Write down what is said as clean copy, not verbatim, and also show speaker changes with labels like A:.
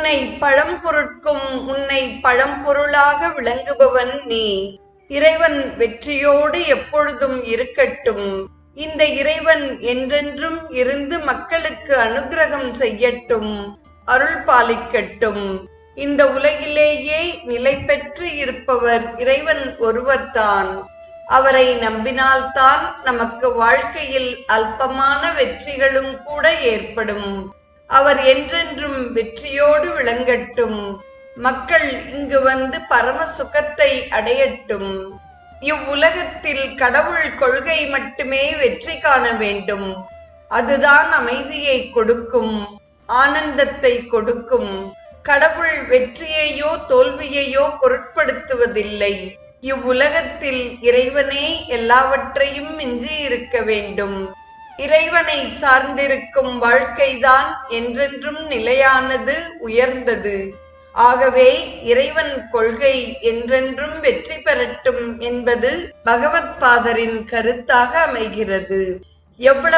A: உன்னை பழம்பொருட்கும் உன்னை பழம்பொருளாக விளங்குபவன் நீ. இறைவன் வெற்றியோடு எப்பொழுதும் இருக்கட்டும். இந்த இறைவன் என்றென்றும் இருந்து மக்களுக்கு அனுக்கிரகம் செய்யட்டும், அருள் பாலிக்கட்டும். இந்த உலகிலேயே நிலை பெற்று இருப்பவர் இறைவன் ஒருவர்தான். அவரை நம்பினால்தான் நமக்கு வாழ்க்கையில் அல்பமான வெற்றிகளும் கூட ஏற்படும். அவர் என்றென்றும் வெற்றியோடு விளங்கட்டும். மக்கள் இங்கு வந்து பரம சுகத்தை அடையட்டும். இவ்வுலகத்தில் கடவுள் கொள்கை மட்டுமே வெற்றி காண வேண்டும். அதுதான் அமைதியை கொடுக்கும், ஆனந்தத்தை கொடுக்கும். கடவுள் வெற்றியையோ தோல்வியையோ பொருட்படுத்துவதில்லை. இவ்வுலகத்தில் இறைவனே எல்லாவற்றையும் மிஞ்சி இருக்க வேண்டும். இறைவனை சார்ந்திருக்கும் வாழ்க்கைதான் என்றென்றும் நிலையானது, உயர்ந்தது. ஆகவே இறைவன் கொள்கை என்றென்றும் வெற்றி பெறட்டும் என்பது பகவத் பாதரின் கருத்தாக அமைகிறது. எவ்வளவு